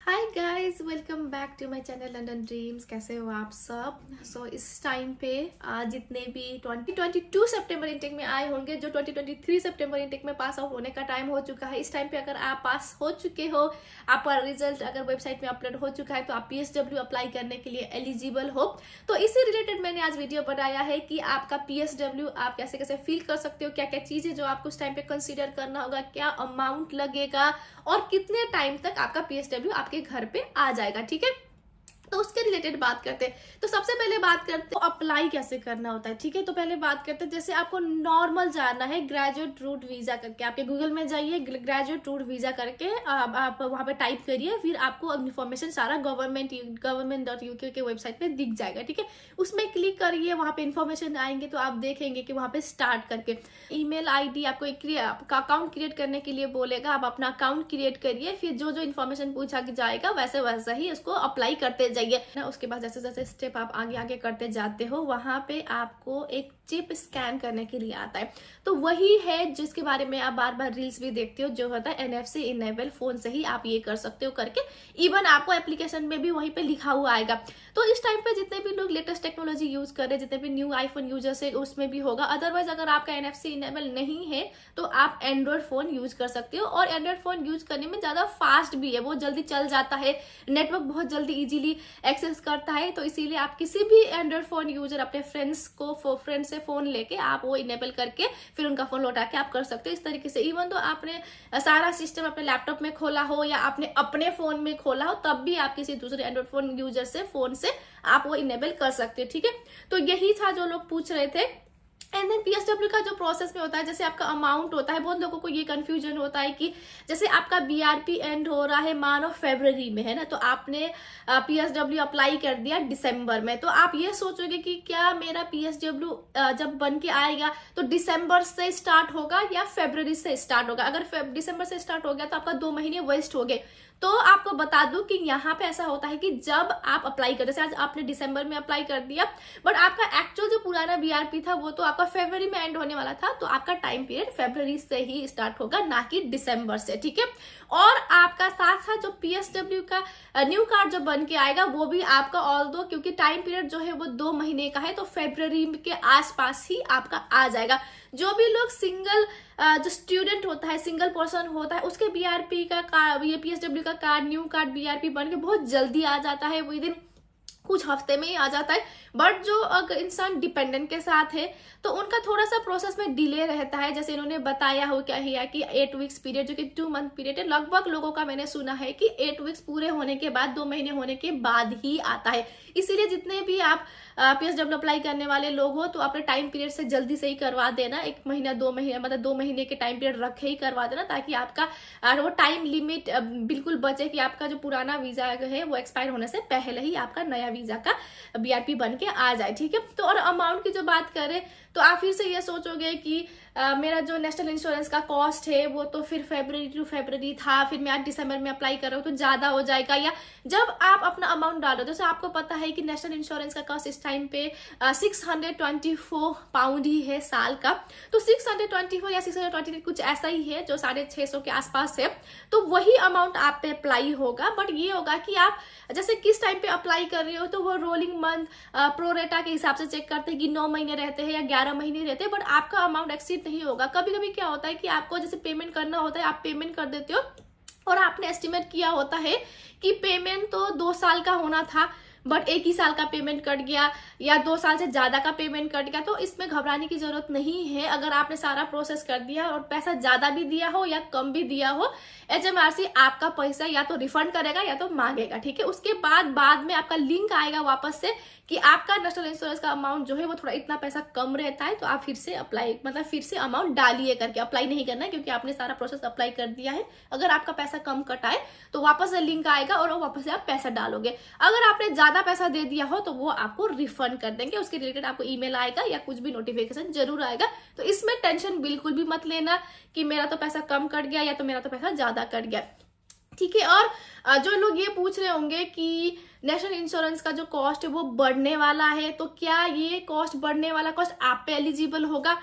Hi guys, welcome back to my channel London dreams. कैसे हो आप सब? इस टाइम पे जितने भी 2022 सितंबर इनटेक में आए होंगे, जो 2023 सितंबर इनटेक में पास आउट होने का टाइम हो चुका है, इस टाइम पे अगर आप पास हो चुके हो, आपका रिजल्ट अगर वेबसाइट में अपलोड हो चुका है तो आप PSW अप्लाई करने के लिए एलिजिबल हो। तो इसी रिलेटेड मैंने आज वीडियो बनाया है कि आपका PSW आप कैसे कैसे फिल कर सकते हो, क्या क्या चीजें जो आपको उस टाइम पे कंसीडर करना होगा, क्या अमाउंट लगेगा और कितने टाइम तक आपका PSW आपके घर पे आ जाएगा। ठीक है, तो उसके रिलेटेड बात करते हैं। तो सबसे पहले बात करते हैं अप्लाई कैसे करना होता है। ठीक है, तो पहले बात करते हैं, जैसे आपको नॉर्मल जाना है ग्रेजुएट रूट वीजा करके, आपके गूगल में जाइए, ग्रेजुएट रूट वीजा करके आप वहां पे टाइप करिए, फिर आपको इन्फॉर्मेशन सारा government.uk के वेबसाइट पे दिख जाएगा। ठीक है, उसमें क्लिक करिए, वहां पे इन्फॉर्मेशन आएंगे तो आप देखेंगे कि वहां पे स्टार्ट करके ईमेल ID आपको आपका अकाउंट क्रिएट करने के लिए बोलेगा। आप अपना अकाउंट क्रिएट करिए, फिर जो जो इन्फॉर्मेशन पूछा जाएगा वैसे वैसा ही उसको अप्लाई करते जाइए ना। उसके बाद जैसे जैसे स्टेप आप आगे आगे करते जाते हो, वहां पे आपको एक चिप स्कैन करने के लिए आता है। तो वही है जिसके बारे में आप बार बार रील्स भी देखते हो, जो होता है NFC इनेबल। फोन से ही आप ये कर सकते हो करके, इवन आपको एप्लीकेशन में भी वहीं पे लिखा हुआ आएगा। तो इस टाइम पे जितने भी लोग लेटेस्ट टेक्नोलॉजी यूज कर रहे हैं, जितने भी न्यू आईफोन यूजर्स है, उसमें भी होगा। अदरवाइज अगर आपका NFC इनेबल नहीं है तो आप एंड्रॉइड फोन यूज कर सकते हो, और एंड्रॉइड फोन यूज करने में ज्यादा फास्ट भी है, वो जल्दी चल जाता है, नेटवर्क बहुत जल्दी इजीली एक्सेस करता है। तो इसीलिए आप किसी भी एंड्रॉइड फोन यूजर अपने फ्रेंड से फोन लेके आप वो इनेबल करके फिर उनका फोन लौटा के आप कर सकते हो इस तरीके से। इवन तो आपने सारा सिस्टम अपने लैपटॉप में खोला हो या आपने अपने फोन में खोला हो, तब भी आप किसी दूसरे एंड्रॉइड फोन यूजर से फोन से आप वो इनेबल कर सकते हो। ठीक है, तो यही था जो लोग पूछ रहे थे। एंड देन PSW का जो प्रोसेस में होता है, जैसे आपका अमाउंट होता है, बहुत लोगों को ये कंफ्यूजन होता है कि जैसे आपका BRP एंड हो रहा है मान ऑफ फरवरी में, है ना, तो आपने PSW अप्लाई कर दिया दिसंबर में, तो आप ये सोचोगे कि क्या मेरा PSW जब बन के आएगा तो दिसंबर से स्टार्ट होगा या फरवरी से स्टार्ट होगा। अगर दिसंबर से स्टार्ट हो गया तो आपका 2 महीने वेस्ट हो गए। तो आपको बता दूं कि यहाँ पे ऐसा होता है कि जब आप अप्लाई कर, जैसे आज आपने दिसंबर में अप्लाई कर दिया, बट आपका एक्चुअल जो पुराना BRP था वो तो आपका फरवरी में एंड होने वाला था, तो आपका टाइम पीरियड फरवरी से ही स्टार्ट होगा, ना कि दिसंबर से। ठीक है, और आपका साथ साथ जो PSW का न्यू कार्ड जो बन के आएगा वो भी आपका, ऑल्दो क्योंकि टाइम पीरियड जो है वो 2 महीने का है, तो फरवरी के आसपास ही आपका आ जाएगा। जो भी लोग सिंगल जो स्टूडेंट होता है, सिंगल पर्सन होता है, उसके BRP का ये PSW का कार्ड, न्यू कार्ड BRP बन के बहुत जल्दी आ जाता है, विद इन कुछ हफ्ते में ही आ जाता है। बट जो अगर इंसान डिपेंडेंट के साथ है तो उनका थोड़ा सा प्रोसेस में डिले रहता है। जैसे इन्होंने बताया हो क्या है कि 8 वीक्स पीरियड, जो कि 2 मंथ पीरियड है, लगभग लोगों का मैंने सुना है कि 8 वीक्स पूरे होने के बाद, 2 महीने होने के बाद ही आता है। इसीलिए जितने भी आप PSW अप्लाई करने वाले लोग हो तो अपने टाइम पीरियड से जल्दी से ही करवा देना। 1 महीना 2 महीने, मतलब 2 महीने के टाइम पीरियड रखे ही करवा देना, ताकि आपका वो टाइम लिमिट बिल्कुल बचे कि आपका जो पुराना वीजा है वो एक्सपायर होने से पहले ही आपका नया वीजा का BRP बन के आ जाए। ठीक है, तो और अमाउंट की जो बात करें तो आप फिर से ये सोचोगे कि मेरा जो नेशनल इंश्योरेंस का कॉस्ट है वो तो फिर फरवरी टू फरवरी था, फिर मैं आज दिसंबर में अप्लाई कर रहा हूँ तो ज्यादा हो जाएगा। या जब आप अपना अमाउंट डालो, जैसे आपको पता है कि नेशनल इंश्योरेंस का कॉस्ट इस टाइम पे 624 पाउंड ही है साल का, तो 624 या 623 कुछ ऐसा ही है, जो 650 के आसपास है, तो वही अमाउंट आप पे अप्लाई होगा। बट ये होगा कि आप जैसे किस टाइम पे अप्लाई कर रहे हो, तो वो रोलिंग मंथ प्रोरेटा के हिसाब से चेक करते हैं कि 9 महीने रहते हैं या 11 महीने रहते हैं, बट आपका अमाउंट एक्सीड नहीं होगा। कभी कभी क्या होता है कि आपको जैसे पेमेंट करना होता है, आप पेमेंट कर देते हो और आपने एस्टिमेट किया होता है कि पेमेंट तो 2 साल का होना था, बट 1 ही साल का पेमेंट कट गया या 2 साल से ज्यादा का पेमेंट कट गया। तो इसमें घबराने की जरूरत नहीं है। अगर आपने सारा प्रोसेस कर दिया और पैसा ज्यादा भी दिया हो या कम भी दिया हो, HMRC आपका पैसा या तो रिफंड करेगा या तो मांगेगा। ठीक है, उसके बाद में आपका लिंक आएगा वापस से कि आपका नेशनल इंश्योरेंस का अमाउंट जो है वो थोड़ा इतना पैसा कम रहता है, तो आप फिर से अप्लाई, मतलब फिर से अमाउंट डालिए करके। अप्लाई नहीं करना है क्योंकि आपने सारा प्रोसेस अप्लाई कर दिया है। अगर आपका पैसा कम कटा है तो वापस से लिंक आएगा और वो वापस से आप पैसा डालोगे। अगर आपने ज्यादा पैसा दे दिया हो तो वो आपको रिफंड कर देंगे, उसके रिलेटेड आपको ईमेल आएगा या कुछ भी नोटिफिकेशन जरूर आएगा। तो इसमें टेंशन बिल्कुल भी मत लेना कि मेरा तो पैसा कम कट गया या तो मेरा तो पैसा ज्यादा कट गया। ठीक है, और जो लोग ये पूछ रहे होंगे कि नेशनल इंश्योरेंस का जो कॉस्ट है वो बढ़ने वाला है, तो क्या ये कॉस्ट बढ़ने वाला कॉस्ट आप पे एलिजिबल होगा?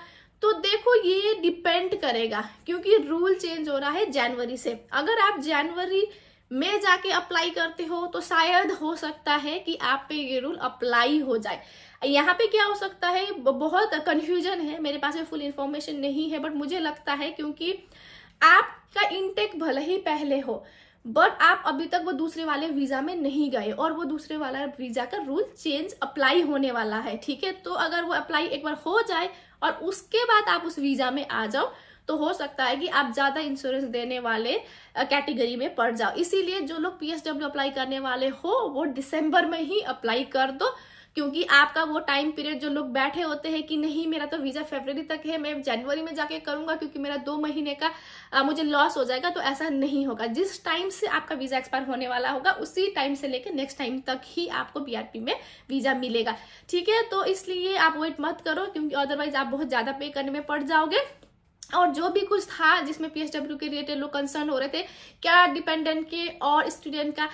तो देखो, ये डिपेंड करेगा क्योंकि रूल चेंज हो रहा है जनवरी से। अगर आप जनवरी में जाके अप्लाई करते हो तो शायद हो सकता है कि आप पे ये रूल अप्लाई हो जाए। यहाँ पे क्या हो सकता है, बहुत कंफ्यूजन है, मेरे पास में फुल इंफॉर्मेशन नहीं है, बट मुझे लगता है क्योंकि आपका इनटेक भले ही पहले हो बट आप अभी तक वो दूसरे वाले वीजा में नहीं गए और वो दूसरे वाला वीजा का रूल चेंज अप्लाई होने वाला है, ठीक है। तो अगर वो अप्लाई एक बार हो जाए और उसके बाद आप उस वीजा में आ जाओ तो हो सकता है कि आप ज्यादा इंश्योरेंस देने वाले कैटेगरी में पड़ जाओ। इसीलिए जो लोग PSW अप्लाई करने वाले हो वो दिसंबर में ही अप्लाई कर दो, क्योंकि आपका वो टाइम पीरियड, जो लोग बैठे होते हैं कि नहीं मेरा तो वीजा फरवरी तक है, मैं जनवरी में जाके करूंगा क्योंकि मेरा 2 महीने का मुझे लॉस हो जाएगा, तो ऐसा नहीं होगा। जिस टाइम से आपका वीजा एक्सपायर होने वाला होगा उसी टाइम से लेकर नेक्स्ट टाइम तक ही आपको BRP में वीजा मिलेगा, ठीक है। तो इसलिए आप वेट मत करो, क्योंकि अदरवाइज आप बहुत ज्यादा पे करने में पड़ जाओगे। और जो भी कुछ था जिसमें PSW के रिलेटेड लोग कंसर्न हो रहे थे, क्या डिपेंडेंट के और स्टूडेंट का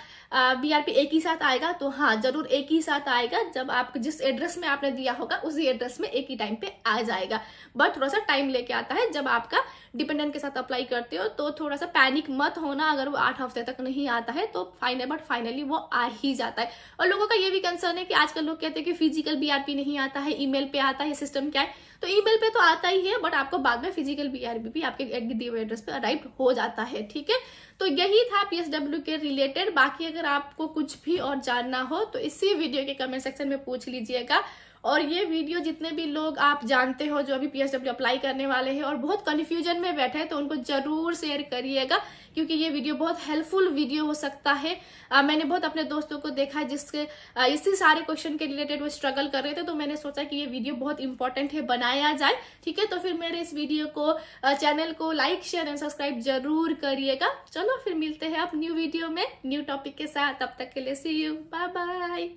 BRP एक ही साथ आएगा, तो हाँ जरूर एक ही साथ आएगा। जब आप जिस एड्रेस में आपने दिया होगा उसी एड्रेस में एक ही टाइम पे आ जाएगा, बट थोड़ा सा टाइम लेके आता है। जब आपका डिपेंडेंट के साथ अप्लाई करते हो तो थोड़ा सा पैनिक मत होना, अगर वो 8 हफ्ते तक नहीं आता है तो फाइनली वो आ ही जाता है। और लोगों का ये भी कंसर्न है कि आजकल लोग कहते हैं कि फिजिकल BRP नहीं आता है, ईमेल पे आता है, सिस्टम क्या है। तो ईमेल पे तो आता ही है, बट आपको बाद में फिजिकल BRP भी आपके दिए हुए एड्रेस पे अराइव हो जाता है, ठीक है। तो यही था PSW के रिलेटेड। बाकी अगर आपको कुछ भी और जानना हो तो इसी वीडियो के कमेंट सेक्शन में पूछ लीजिएगा। और ये वीडियो जितने भी लोग आप जानते हो जो अभी PSW अप्लाई करने वाले हैं और बहुत कंफ्यूजन में बैठे हैं, तो उनको जरूर शेयर करिएगा, क्योंकि ये वीडियो बहुत हेल्पफुल वीडियो हो सकता है। मैंने बहुत अपने दोस्तों को देखा है जिसके इसी सारे क्वेश्चन के रिलेटेड वो स्ट्रगल कर रहे थे, तो मैंने सोचा कि ये वीडियो बहुत इंपॉर्टेंट है, बनाया जाए, ठीक है। तो फिर मेरे इस वीडियो को चैनल को लाइक शेयर एंड सब्सक्राइब जरूर करिएगा। चलो फिर मिलते हैं अब न्यू वीडियो में न्यू टॉपिक के साथ, तब तक के लिए सी यू, बाय बाय।